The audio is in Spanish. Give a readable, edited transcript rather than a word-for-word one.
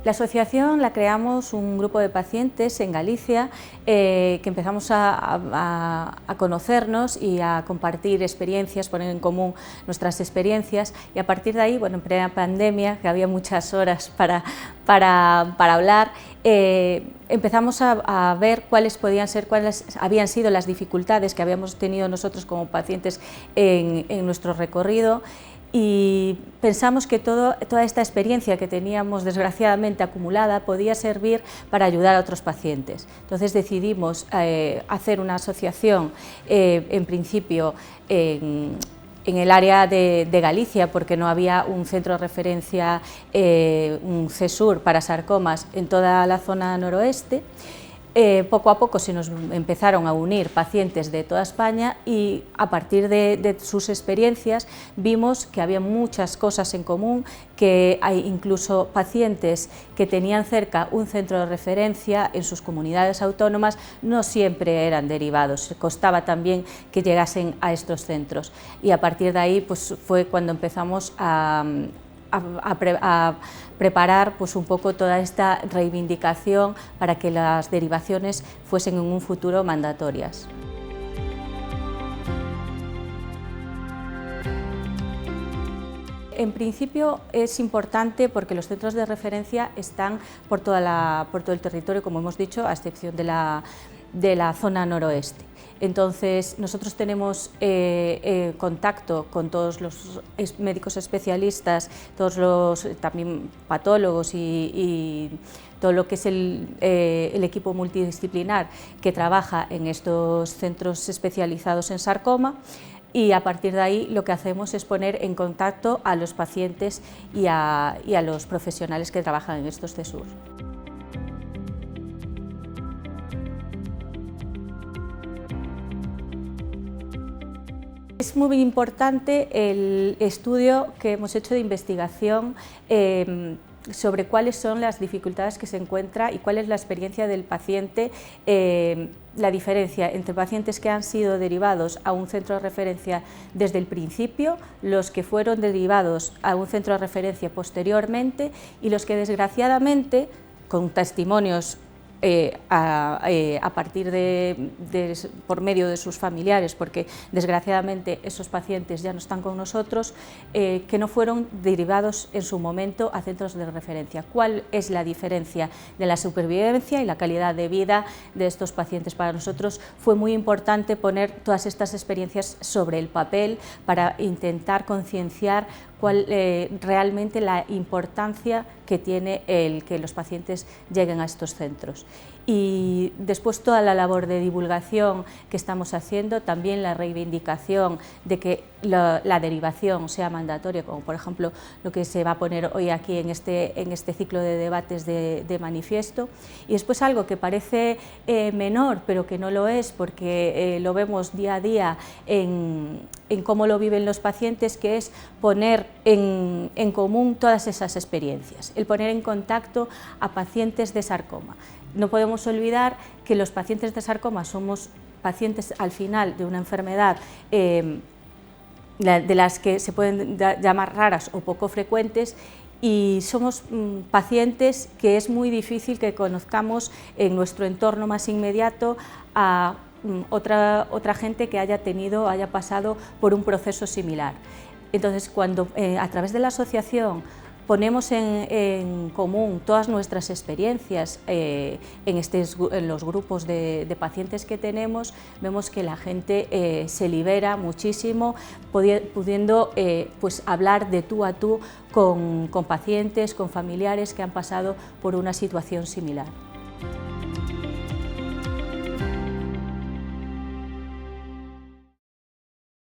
La asociación la creamos un grupo de pacientes en Galicia que empezamos a conocernos y a compartir experiencias, poner en común nuestras experiencias, y a partir de ahí, bueno, en plena pandemia, que había muchas horas para hablar, empezamos a ver cuáles habían sido las dificultades que habíamos tenido nosotros como pacientes en nuestro recorrido. Y pensamos que toda esta experiencia que teníamos desgraciadamente acumulada podía servir para ayudar a otros pacientes. Entonces decidimos hacer una asociación, en principio en el área de Galicia, porque no había un centro de referencia, un CESUR para sarcomas en toda la zona noroeste. Poco a poco se nos empezaron a unir pacientes de toda España y a partir de sus experiencias vimos que había muchas cosas en común, que hay incluso pacientes que tenían cerca un centro de referencia en sus comunidades autónomas, no siempre eran derivados, costaba también que llegasen a estos centros, y a partir de ahí pues, fue cuando empezamos a preparar pues, un poco toda esta reivindicación para que las derivaciones fuesen en un futuro mandatorias. En principio es importante porque los centros de referencia están por todo el territorio, como hemos dicho, a excepción de la zona noroeste. Entonces, nosotros tenemos contacto con todos los médicos especialistas, todos los también patólogos y todo lo que es el equipo multidisciplinar que trabaja en estos centros especializados en sarcoma, y a partir de ahí lo que hacemos es poner en contacto a los pacientes y a los profesionales que trabajan en estos CESUR. Es muy importante el estudio que hemos hecho de investigación sobre cuáles son las dificultades que se encuentra y cuál es la experiencia del paciente, la diferencia entre pacientes que han sido derivados a un centro de referencia desde el principio, los que fueron derivados a un centro de referencia posteriormente y los que desgraciadamente, con testimonios a partir por medio de sus familiares, porque desgraciadamente esos pacientes ya no están con nosotros, que no fueron derivados en su momento a centros de referencia. ¿Cuál es la diferencia de la supervivencia y la calidad de vida de estos pacientes? Para nosotros fue muy importante poner todas estas experiencias sobre el papel para intentar concienciar realmente la importancia que tiene el que los pacientes lleguen a estos centros. Y después toda la labor de divulgación que estamos haciendo, también la reivindicación de que la derivación sea mandatoria, como por ejemplo lo que se va a poner hoy aquí en este ciclo de debates de manifiesto. Y después algo que parece menor, pero que no lo es, porque lo vemos día a día en cómo lo viven los pacientes, que es poner en común todas esas experiencias, el poner en contacto a pacientes de sarcoma. No podemos olvidar que los pacientes de sarcoma somos pacientes al final de una enfermedad de las que se pueden llamar raras o poco frecuentes, y somos pacientes que es muy difícil que conozcamos en nuestro entorno más inmediato a otra gente que haya pasado por un proceso similar. Entonces, cuando a través de la asociación ponemos en común todas nuestras experiencias en los grupos de pacientes que tenemos, vemos que la gente se libera muchísimo, pudiendo pues hablar de tú a tú con pacientes, con familiares que han pasado por una situación similar.